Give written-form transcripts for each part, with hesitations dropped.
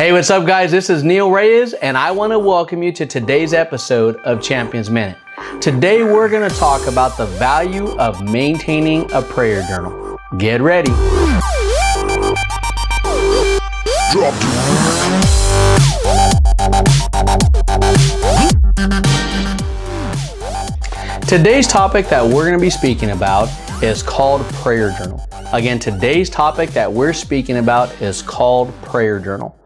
Hey, what's up guys? This is Neal Reyes and I want to welcome you to today's episode of Champions Minute. Today we're going to talk about the value of maintaining a prayer journal. Get ready. Today's topic that we're going to be speaking about is called prayer journal. Again, today's topic that we're speaking about is called prayer journal.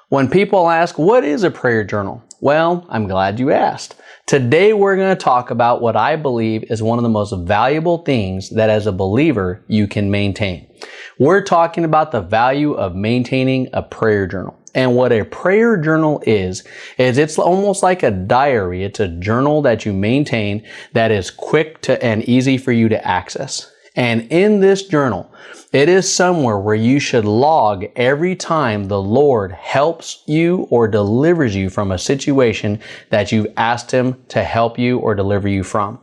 When people ask, what is a prayer journal? Well, I'm glad you asked. Today we're going to talk about what I believe is one of the most valuable things that as a believer you can maintain. We're talking about the value of maintaining a prayer journal. And what a prayer journal is it's almost like a diary. It's a journal that you maintain that is quick and easy for you to access. And in this journal, it is somewhere where you should log every time the Lord helps you or delivers you from a situation that you've asked Him to help you or deliver you from.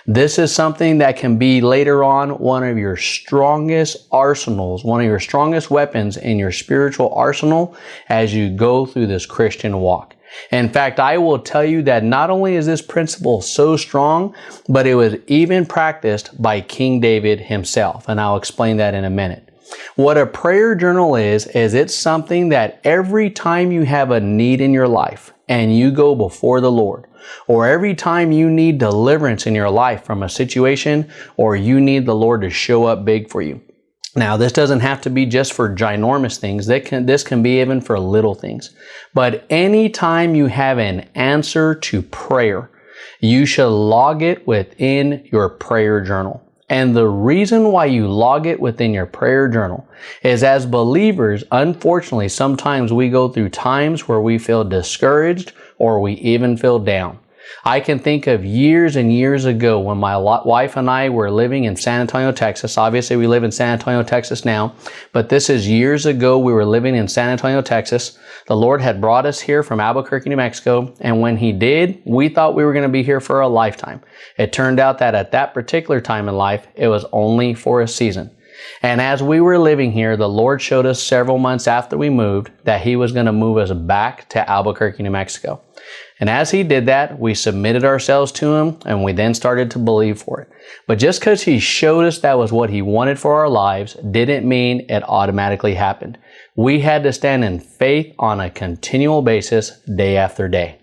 This is something that can be later on one of your strongest arsenals, one of your strongest weapons in your spiritual arsenal as you go through this Christian walk. In fact, I will tell you that not only is this principle so strong, but it was even practiced by King David himself. And I'll explain that in a minute. What a prayer journal is it's something that every time you have a need in your life and you go before the Lord, or every time you need deliverance in your life from a situation, or you need the Lord to show up big for you. Now, this doesn't have to be just for ginormous things. This can be even for little things. But anytime you have an answer to prayer, you should log it within your prayer journal. And the reason why you log it within your prayer journal is as believers, unfortunately, sometimes we go through times where we feel discouraged or we even feel down. I can think of years and years ago when my wife and I were living in San Antonio, Texas. Obviously, we live in San Antonio, Texas now, but this is years ago we were living in San Antonio, Texas. The Lord had brought us here from Albuquerque, New Mexico, and when He did, we thought we were going to be here for a lifetime. It turned out that at that particular time in life, it was only for a season. And as we were living here, the Lord showed us several months after we moved that He was going to move us back to Albuquerque, New Mexico. And as He did that, we submitted ourselves to Him and we then started to believe for it. But just because He showed us that was what He wanted for our lives didn't mean it automatically happened. We had to stand in faith on a continual basis day after day.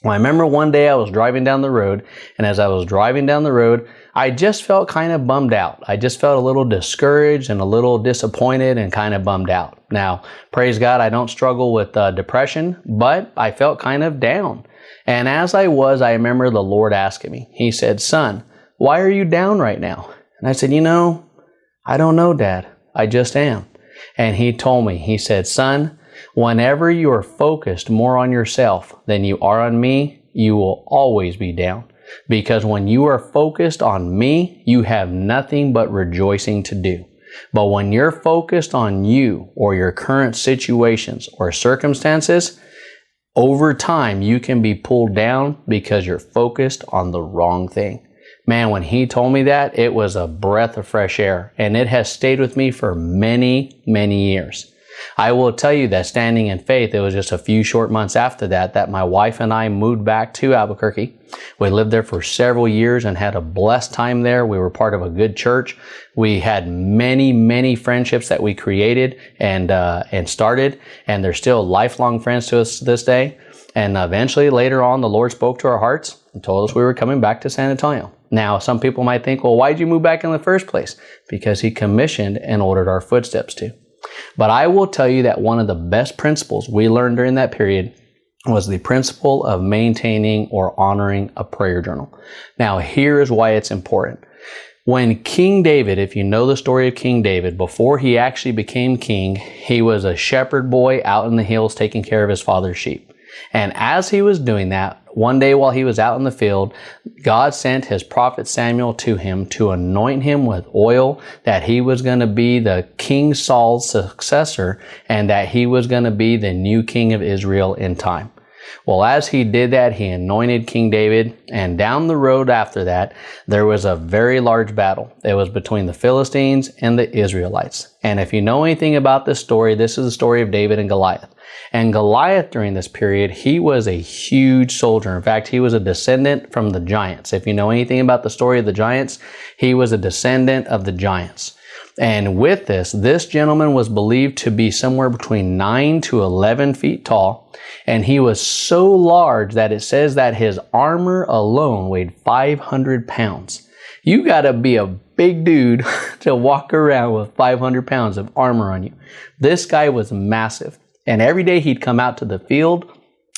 Well, I remember one day I was driving down the road, and as I was driving down the road, I just felt kind of bummed out. I just felt a little discouraged and a little disappointed and kind of bummed out. Now, praise God, I don't struggle with depression, but I felt kind of down. And as I remember the Lord asking me, He said, "Son, why are you down right now?" And I said, I don't know, Dad. I just am. And He told me, He said, "Son, whenever you are focused more on yourself than you are on me, you will always be down. Because when you are focused on me, you have nothing but rejoicing to do. But when you're focused on you or your current situations or circumstances, over time you can be pulled down because you're focused on the wrong thing." Man, when He told me that, it was a breath of fresh air, and it has stayed with me for many, many years. I will tell you that standing in faith, it was just a few short months after that my wife and I moved back to Albuquerque. We lived there for several years and had a blessed time there. We were part of a good church. We had many, many friendships that we created and started, and they're still lifelong friends to us to this day. And eventually, later on, the Lord spoke to our hearts and told us we were coming back to San Antonio. Now, some people might think, well, why'd you move back in the first place? Because He commissioned and ordered our footsteps to. But I will tell you that one of the best principles we learned during that period was the principle of maintaining or honoring a prayer journal. Now, here is why it's important. When King David, if you know the story of King David, before he actually became king, he was a shepherd boy out in the hills taking care of his father's sheep. And as he was doing that, one day while he was out in the field, God sent His prophet Samuel to him to anoint him with oil, that he was going to be the King Saul's successor and that he was going to be the new king of Israel in time. Well, as he did that, he anointed King David, and down the road after that, there was a very large battle. It was between the Philistines and the Israelites. And if you know anything about this story, this is the story of David and Goliath. And Goliath, during this period, he was a huge soldier. In fact, he was a descendant from the giants. If you know anything about the story of the giants, he was a descendant of the giants. And with this gentleman was believed to be somewhere between 9 to 11 feet tall. And he was so large that it says that his armor alone weighed 500 pounds. You got to be a big dude to walk around with 500 pounds of armor on you. This guy was massive. And every day he'd come out to the field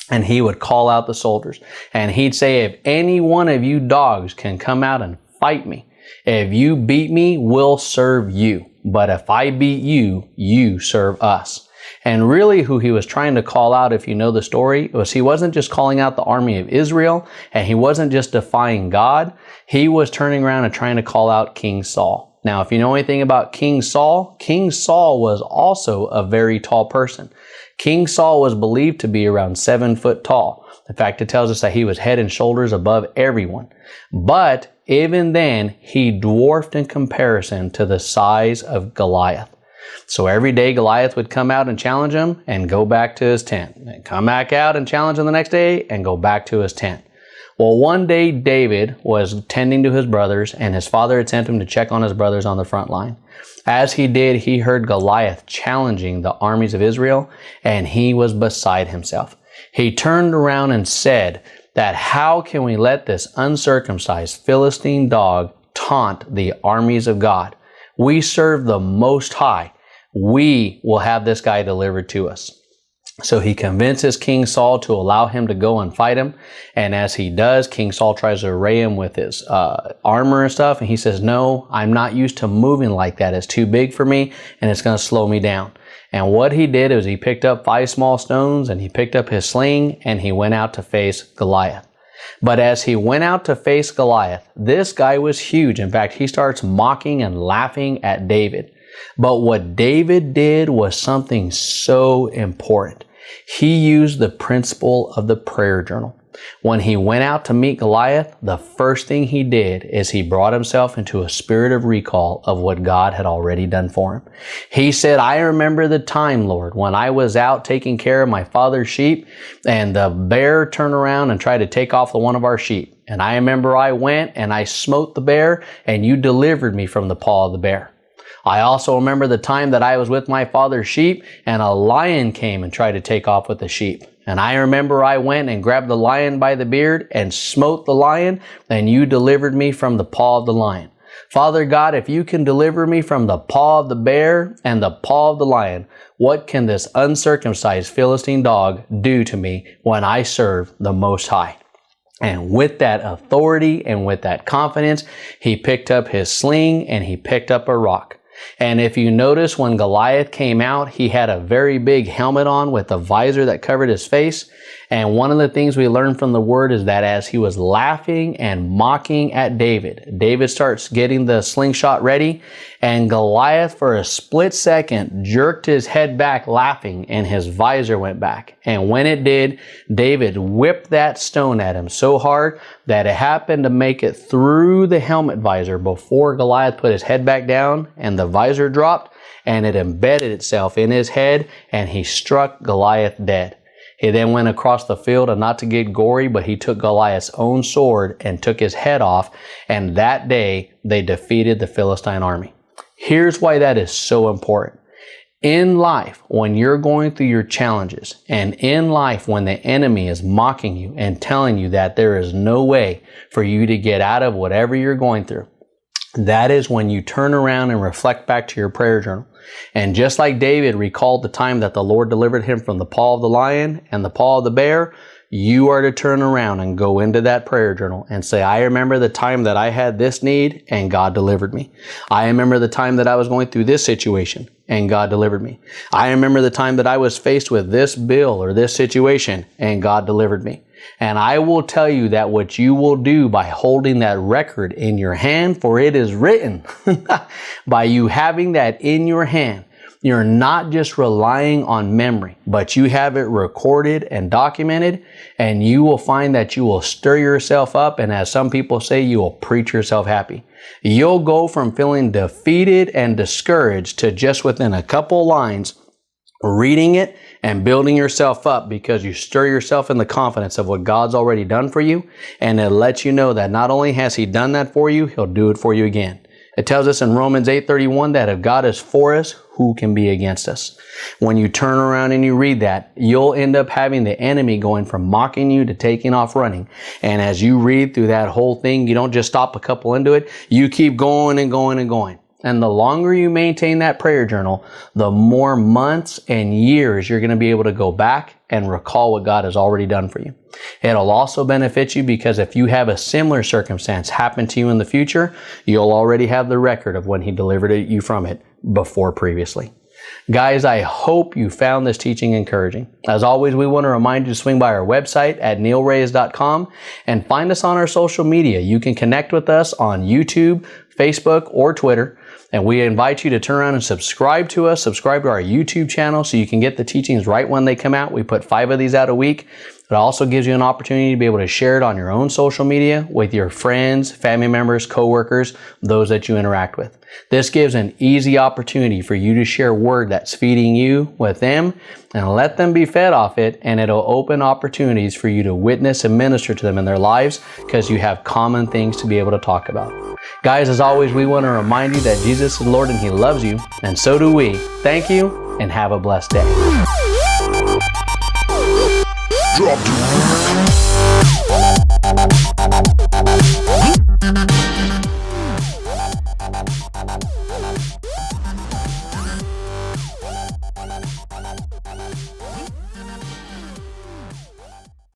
and he would call out the soldiers. And he'd say, if any one of you dogs can come out and fight me, if you beat me, we'll serve you. But if I beat you, you serve us. And really who he was trying to call out, if you know the story, was he wasn't just calling out the army of Israel, and he wasn't just defying God. He was turning around and trying to call out King Saul. Now, if you know anything about King Saul was also a very tall person. King Saul was believed to be around 7 foot tall. In fact, it tells us that he was head and shoulders above everyone. But even then, he dwarfed in comparison to the size of Goliath. So every day Goliath would come out and challenge him and go back to his tent. And come back out and challenge him the next day and go back to his tent. Well, one day David was tending to his brothers, and his father had sent him to check on his brothers on the front line. As he did, he heard Goliath challenging the armies of Israel, and he was beside himself. He turned around and said that how can we let this uncircumcised Philistine dog taunt the armies of God? We serve the Most High. We will have this guy delivered to us. So he convinces King Saul to allow him to go and fight him. And as he does, King Saul tries to array him with his armor and stuff. And he says, no, I'm not used to moving like that. It's too big for me and it's going to slow me down. And what he did is he picked up 5 small stones and he picked up his sling and he went out to face Goliath. But as he went out to face Goliath, this guy was huge. In fact, he starts mocking and laughing at David. But what David did was something so important. He used the principle of the prayer journal. When he went out to meet Goliath, the first thing he did is he brought himself into a spirit of recall of what God had already done for him. He said, I remember the time, Lord, when I was out taking care of my father's sheep and the bear turned around and tried to take off one of our sheep. And I remember I went and I smote the bear and you delivered me from the paw of the bear. I also remember the time that I was with my father's sheep and a lion came and tried to take off with the sheep. And I remember I went and grabbed the lion by the beard and smote the lion, and you delivered me from the paw of the lion. Father God, if you can deliver me from the paw of the bear and the paw of the lion, what can this uncircumcised Philistine dog do to me when I serve the Most High? And with that authority and with that confidence, he picked up his sling and he picked up a rock. And if you notice, when Goliath came out, he had a very big helmet on with a visor that covered his face. And one of the things we learned from the word is that as he was laughing and mocking at David, David starts getting the slingshot ready, and Goliath for a split second jerked his head back laughing, and his visor went back. And when it did, David whipped that stone at him so hard that it happened to make it through the helmet visor before Goliath put his head back down, and the visor dropped, and it embedded itself in his head, and he struck Goliath dead. He then went across the field, and not to get gory, but he took Goliath's own sword and took his head off, and that day they defeated the Philistine army. Here's why that is so important. In life, when you're going through your challenges, and in life when the enemy is mocking you and telling you that there is no way for you to get out of whatever you're going through, that is when you turn around and reflect back to your prayer journal. And just like David recalled the time that the Lord delivered him from the paw of the lion and the paw of the bear, you are to turn around and go into that prayer journal and say, I remember the time that I had this need and God delivered me. I remember the time that I was going through this situation and God delivered me. I remember the time that I was faced with this bill or this situation and God delivered me. And I will tell you that what you will do by holding that record in your hand, for it is written, by you having that in your hand, you're not just relying on memory, but you have it recorded and documented, and you will find that you will stir yourself up, and as some people say, you will preach yourself happy. You'll go from feeling defeated and discouraged to just within a couple lines reading it and building yourself up, because you stir yourself in the confidence of what God's already done for you, and it lets you know that not only has He done that for you, He'll do it for you again. It tells us in Romans 8:31 that if God is for us, who can be against us? When you turn around and you read that, you'll end up having the enemy going from mocking you to taking off running. And as you read through that whole thing, you don't just stop a couple into it. You keep going and going and going. And the longer you maintain that prayer journal, the more months and years you're going to be able to go back and recall what God has already done for you. It'll also benefit you because if you have a similar circumstance happen to you in the future, you'll already have the record of when He delivered you from it before previously. Guys, I hope you found this teaching encouraging. As always, we want to remind you to swing by our website at nealreyes.com and find us on our social media. You can connect with us on YouTube, Facebook, or Twitter. And we invite you to turn around and subscribe to us, subscribe to our YouTube channel so you can get the teachings right when they come out. We put 5 of these out a week. It also gives you an opportunity to be able to share it on your own social media with your friends, family members, coworkers, those that you interact with. This gives an easy opportunity for you to share word that's feeding you with them and let them be fed off it, and it'll open opportunities for you to witness and minister to them in their lives because you have common things to be able to talk about. Guys, as always, we want to remind you that Jesus is Lord and He loves you, and so do we. Thank you, and have a blessed day. Drop.